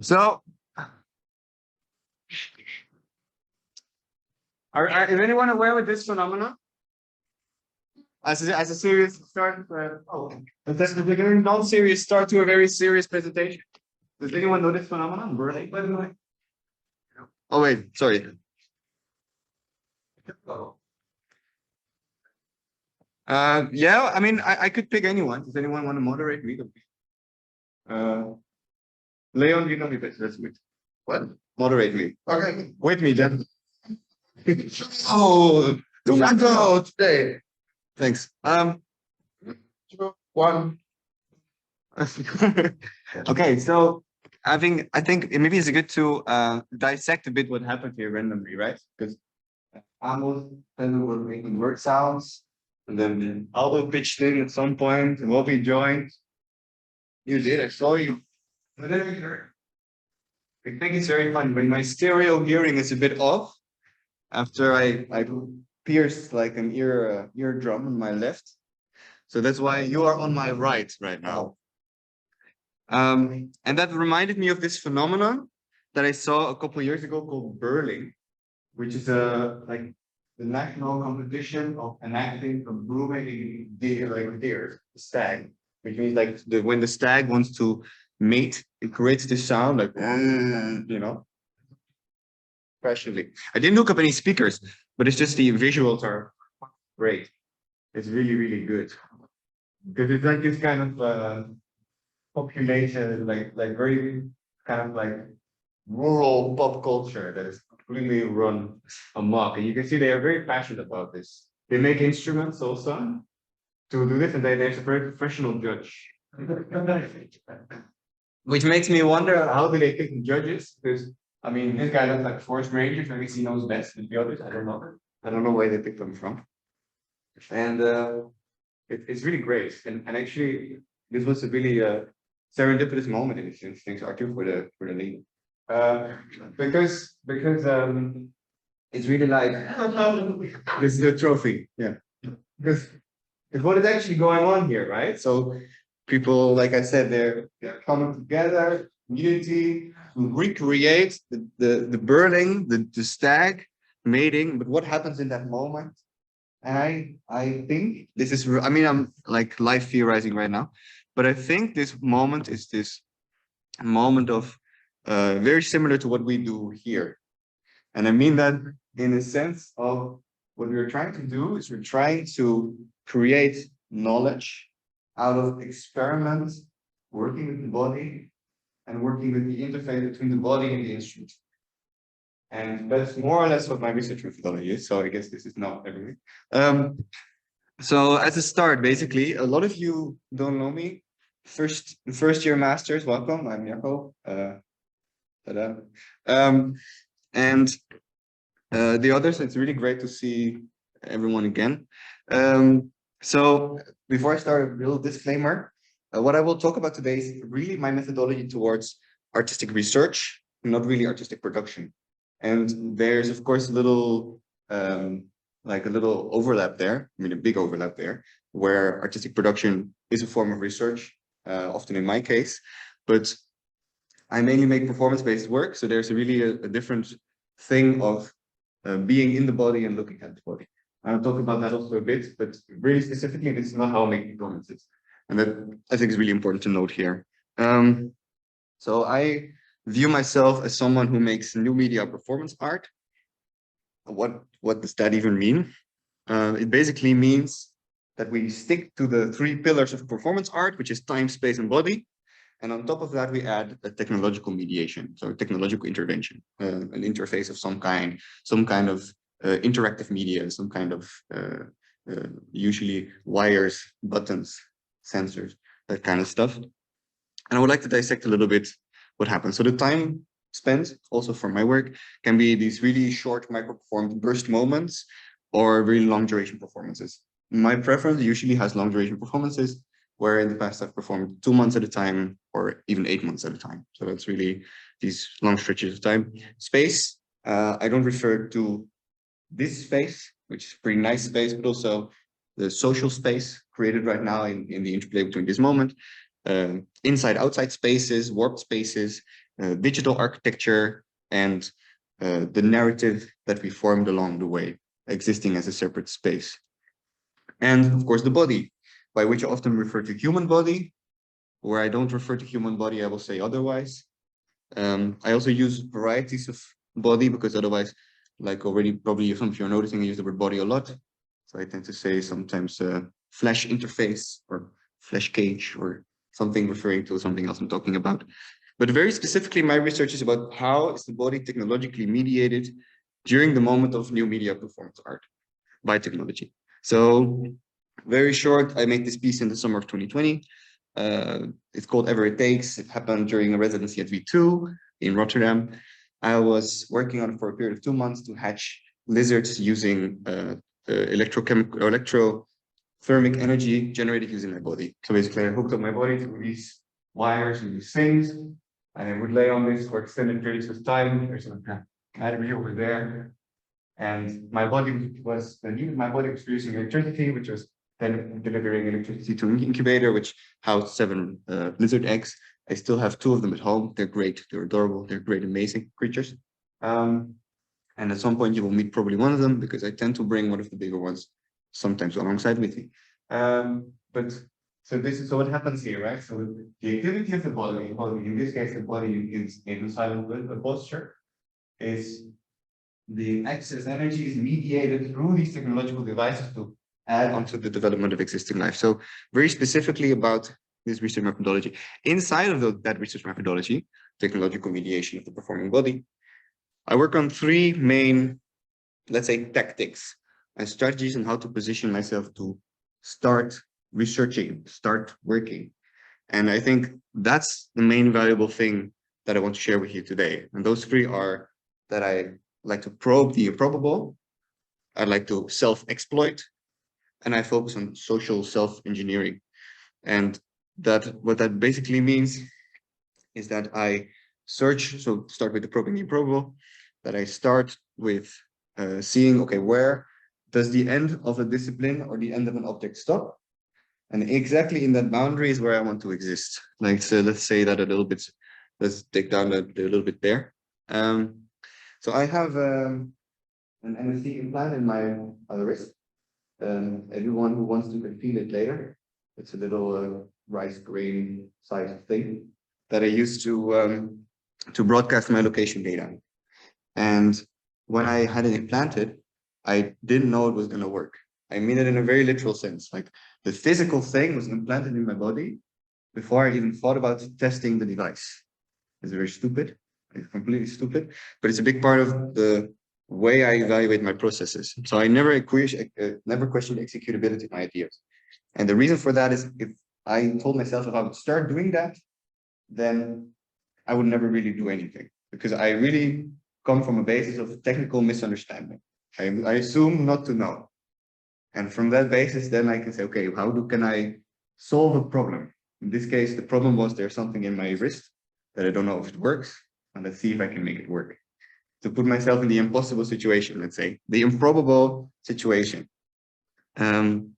So, is anyone aware with this phenomenon? As a serious start, that's the beginning, non-serious start to a very serious presentation. Does anyone know this phenomenon? Burning, by the way. Oh wait, sorry. Yeah, I mean, I could pick anyone. Does anyone want to moderate me? Leon, you know me best. Let's wait. What? Moderate me. Okay. Wait me then. Oh, do not go today. Thanks. One. Okay, so I think maybe it's good to dissect a bit what happened here randomly, right? Because Amos and were making word sounds, and then Aldo pitched in at some point, and Bobby joined. You did, I saw you. But then I think it's very fun when my stereo hearing is a bit off after I pierced like an eardrum on my left. So that's why you are on my right now. And that reminded me of this phenomenon that I saw a couple of years ago called Burling, which is like the national competition of enacting a grooming deer, like deer, stag, which means like when the stag wants to mate, it creates this sound like passionately. I didn't look up any speakers, but it's just the visuals are great. It's really, really good. Because it's like this kind of population, like very kind of like rural pop culture that is completely run amok. And you can see they are very passionate about this. They make instruments also to do this, and there's a very professional judge. Which makes me wonder how do they pick the judges? Because I mean, this guy looks like Forest Rangers, maybe he knows best than the others. I don't know. I don't know where they picked them from. And it's really great. And actually, this was a really serendipitous moment in this sense. Thanks, Arthur, for the lead. Because it's really like this is the trophy, yeah. Because what is actually going on here, right? So people, like I said, they're coming together, unity, to recreate the burning, the stag mating. But what happens in that moment? And I think this is, I mean, I'm like live theorizing right now, but I think this moment is this moment of very similar to what we do here. And I mean that in a sense of what we're trying to do is we're trying to create knowledge out of experiments, working with the body and working with the interface between the body and the instrument. And that's more or less what my research methodology is. So I guess this is not everything. So as a start, basically, a lot of you don't know me. First year masters, welcome. I'm Jaco. And the others, it's really great to see everyone again. So before I start, a little disclaimer. What I will talk about today is really my methodology towards artistic research, not really artistic production. And there's, of course, a little overlap there, I mean, a big overlap there, where artistic production is a form of research, often in my case, but I mainly make performance-based work. So there's really a different thing of being in the body and looking at the body. I'll talk about that also a bit, but really specifically, this is not how I make performances. And that I think is really important to note here. So I view myself as someone who makes new media performance art. What does that even mean? It basically means that we stick to the three pillars of performance art, which is time, space, and body. And on top of that, we add a technological mediation, so a technological intervention, an interface of some kind of interactive media, some kind of usually wires, buttons, sensors, that kind of stuff. And I would like to dissect a little bit what happens. So the time spent, also for my work, can be these really short micro-performed burst moments or really long duration performances. My preference usually has long duration performances, where in the past I've performed 2 months at a time or even 8 months at a time. So that's really these long stretches of time. Space, I don't refer to this space, which is a pretty nice space, but also the social space created right now in the interplay between this moment. Inside, outside spaces, warped spaces, digital architecture and the narrative that we formed along the way, existing as a separate space. And of course, the body, by which I often refer to human body. Where I don't refer to human body, I will say otherwise. I also use varieties of body because otherwise, like already probably some of you are noticing, I use the word body a lot. So I tend to say sometimes flesh interface or flesh cage or something referring to something else I'm talking about. But very specifically, my research is about how is the body technologically mediated during the moment of new media performance art by technology. So very short, I made this piece in the summer of 2020. It's called Ever It Takes. It happened during a residency at V2 in Rotterdam. I was working on it for a period of 2 months to hatch lizards using electrothermic energy generated using my body. So basically, I hooked up my body to these wires and these things, and I would lay on this for extended periods of time. There's a battery over there, and my body was producing electricity, which was then delivering electricity to an incubator, which housed 7 lizard eggs. I still have 2 of them at home. They're great. They're adorable. They're great, amazing creatures. And at some point you will meet probably one of them because I tend to bring one of the bigger ones sometimes alongside with me. But so what happens here, right? So the activity of the body, in this case, the body is in silent posture, is the excess energy is mediated through these technological devices to add onto the development of existing life. So very specifically about this research methodology. Inside of that research methodology, technological mediation of the performing body, I work on 3 main, let's say, tactics and strategies on how to position myself to start researching, start working. And I think that's the main valuable thing that I want to share with you today. And those 3 are that I like to probe the improbable, I like to self-exploit, and I focus on social self-engineering. And what that basically means is that I search, so start with the probing the improbable, that I start with seeing, okay, where does the end of a discipline or the end of an object stop? And exactly in that boundary is where I want to exist. Like, so let's say that a little bit, let's take down a little bit there. So I have an MSC implant in my other wrist. Everyone who wants to can feel it later. It's a little rice grain sized thing that I use to broadcast my location data. And when I had it implanted, I didn't know it was going to work. I mean it in a very literal sense. Like the physical thing was implanted in my body before I even thought about testing the device. It's very stupid. It's completely stupid, but it's a big part of the way I evaluate my processes. So I never question the executability of my ideas. And the reason for that is if I told myself if I would start doing that, then I would never really do anything because I really come from a basis of technical misunderstanding. I assume not to know. And from that basis, then I can say, okay, can I solve a problem? In this case, the problem was there's something in my wrist that I don't know if it works, and let's see if I can make it work. To put myself in the impossible situation, let's say, the improbable situation. Again,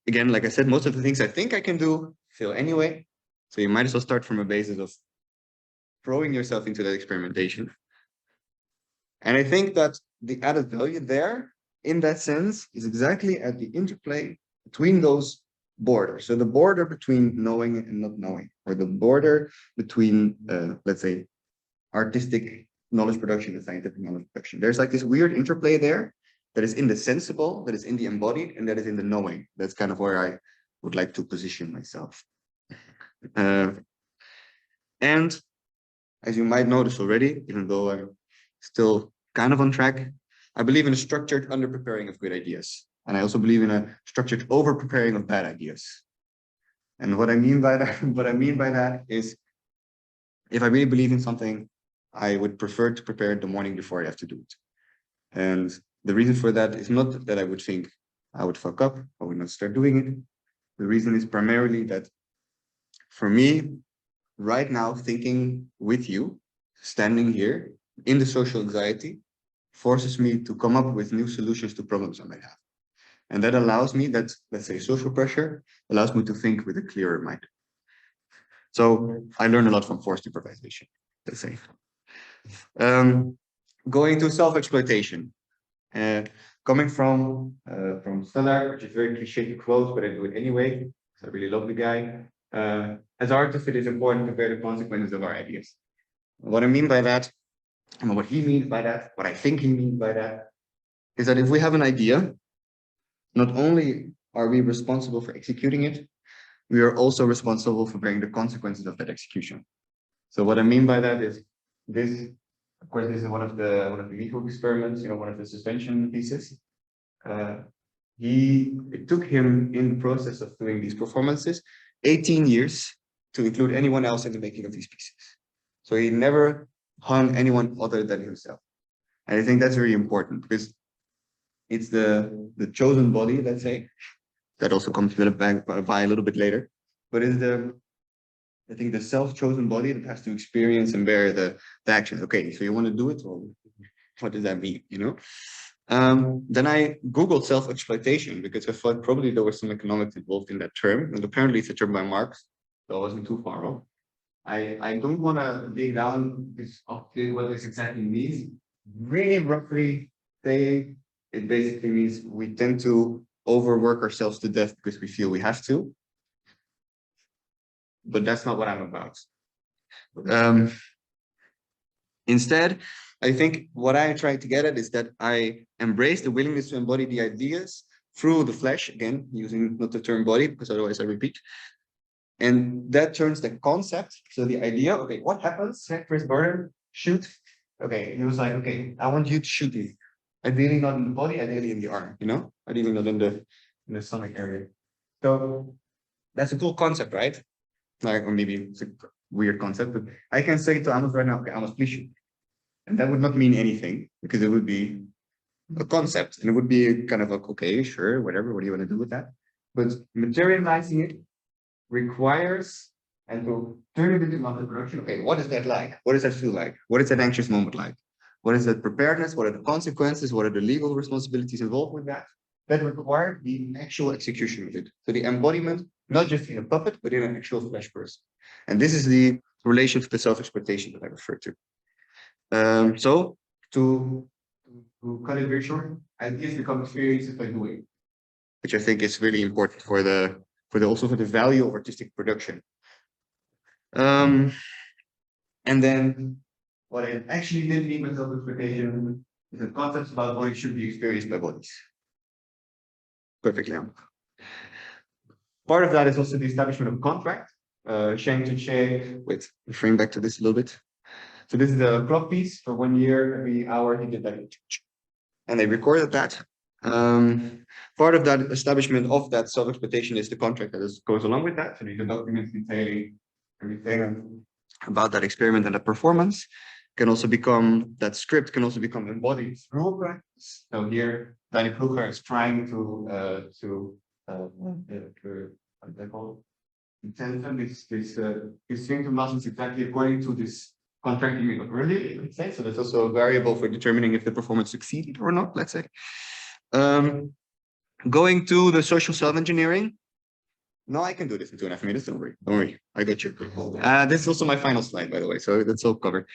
like I said, most of the things I think I can do fail anyway. So you might as well start from a basis of throwing yourself into that experimentation. And I think that the added value there, in that sense, is exactly at the interplay between those borders. So the border between knowing and not knowing, or the border between, let's say, artistic knowledge production and scientific knowledge production. There's like this weird interplay there that is in the sensible, that is in the embodied, and that is in the knowing. That's kind of where I would like to position myself. And as you might notice already, even though I'm still kind of on track, I believe in a structured under-preparing of good ideas. And I also believe in a structured over-preparing of bad ideas. And what I mean by that is, if I really believe in something, I would prefer to prepare it the morning before I have to do it. And the reason for that is not that I would think I would fuck up or would not start doing it. The reason is primarily that for me, right now, thinking with you, standing here in the social anxiety, forces me to come up with new solutions to problems I might have. And that allows me, that, let's say, social pressure, allows me to think with a clearer mind. So I learn a lot from forced improvisation. let's say. Going to self-exploitation. Coming from Stellar, which is very cliche to quote, but I do it anyway. He's a really lovely guy. As artists, it is important to bear the consequences of our ideas. What I mean by that, and what he means by that, what I think he means by that, is that if we have an idea, not only are we responsible for executing it, we are also responsible for bearing the consequences of that execution. So what I mean by that is this, of course, this is one of the Mico experiments, one of the suspension pieces. It took him in the process of doing these performances 18 years to include anyone else in the making of these pieces. So he never hung anyone other than himself. And I think that's very important because it's the chosen body, let's say, that also comes by a little bit later, but it's I think the self-chosen body that has to experience and bear the actions. Okay, so you want to do it? Well, what does that mean, Then I Googled self-exploitation because I thought probably there was some economics involved in that term. And apparently it's a term by Marx, so I wasn't too far off. I don't want to dig down what this exactly means. Really roughly saying, it basically means we tend to overwork ourselves to death because we feel we have to. But that's not what I'm about. Instead, I think what I try to get at is that I embrace the willingness to embody the ideas through the flesh, again, using not the term body, because otherwise I repeat. And that turns the concept, so the idea, okay, what happens? Chris Burden, shoot. Okay, he was like, okay, I want you to shoot it. Ideally not in the body, ideally in the arm, Ideally not in the stomach area. So that's a cool concept, right? Like, or maybe it's a weird concept, but I can say to Amos right now, okay, Amos, please shoot. And that would not mean anything because it would be a concept and it would be kind of like, okay, sure, whatever, what do you want to do with that? But materializing it requires and to turn it into master production. Okay, what is that like? What does that feel like? What is that anxious moment like? What is that preparedness? What are the consequences? What are the legal responsibilities involved with that? That require the actual execution of it. So the embodiment, not just in a puppet, but in an actual flesh person. And this is the relation to the self-exploitation that I referred to. So to cut it very short, ideas become experiences by doing, which I think is really important for the value of artistic production. And then what I actually did mean by self-exploitation is that concepts about bodies should be experienced by bodies. Perfectly. Part of that is also the establishment of contract. Sheng to Che, wait, referring back to this a little bit. So this is a clock piece for 1 year, every hour he did that. And they recorded that. Part of that establishment of that self-exploitation is the contract that goes along with that. So these are documents detailing everything about that experiment and the performance. Can also become, that script can also become embodied through practice. So here, Danny Kruger is trying to what they call he's trying to muscles exactly according to this contracting we got earlier, let's say. So that's also a variable for determining if the performance succeeded or not, let's say. Going to the social self-engineering. No, I can do this in 2.5 minutes. Don't worry. I got you. This is also my final slide, by the way. So that's all covered.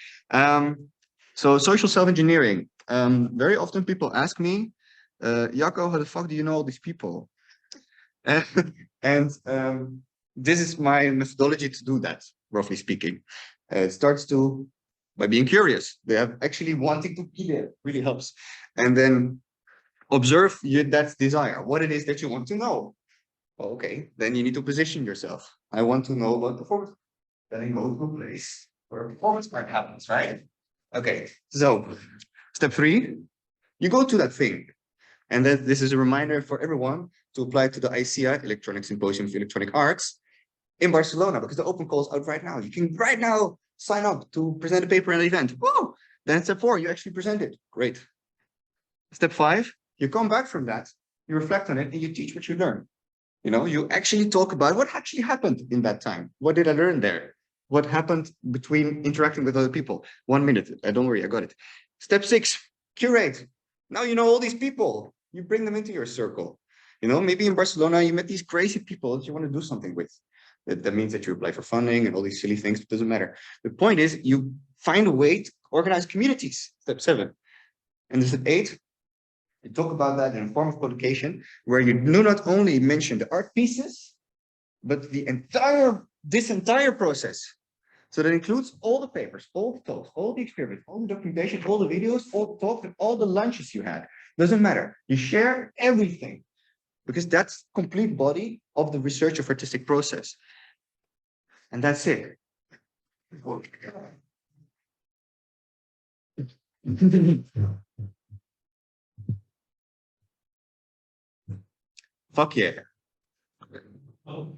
So social self-engineering. Very often people ask me, Jacco, how the fuck do you know all these people? And this is my methodology to do that, roughly speaking. It starts by being curious. They have actually wanting to be there, really helps. And then observe that desire, what it is that you want to know. Okay, then you need to position yourself. I want to know about performance. Then I go to a place where a performance part happens, right? Okay, so step 3, you go to that thing. And then this is a reminder for everyone to apply to the ICEA, Electronic Symposium for Electronic Arts, in Barcelona, because the open call is out right now. You can right now sign up to present a paper at an event. Whoa! Then step 4, you actually present it. Great. Step 5, you come back from that, you reflect on it, and you teach what you learn. You actually talk about what actually happened in that time. What did I learn there? What happened between interacting with other people? 1 minute. Don't worry, I got it. Step 6, curate. Now you know all these people. You bring them into your circle. Maybe in Barcelona, you met these crazy people that you want to do something with. That means that you apply for funding and all these silly things. It doesn't matter. The point is, you find a way to organize communities, step 7. And step 8, you talk about that in a form of publication where you do not only mention the art pieces, but this entire process. So that includes all the papers, all the talks, all the experiments, all the documentation, all the videos, all the talks, and all the lunches you had. Doesn't matter. You share everything because that's complete body of the research of artistic process. And that's it. Fuck yeah.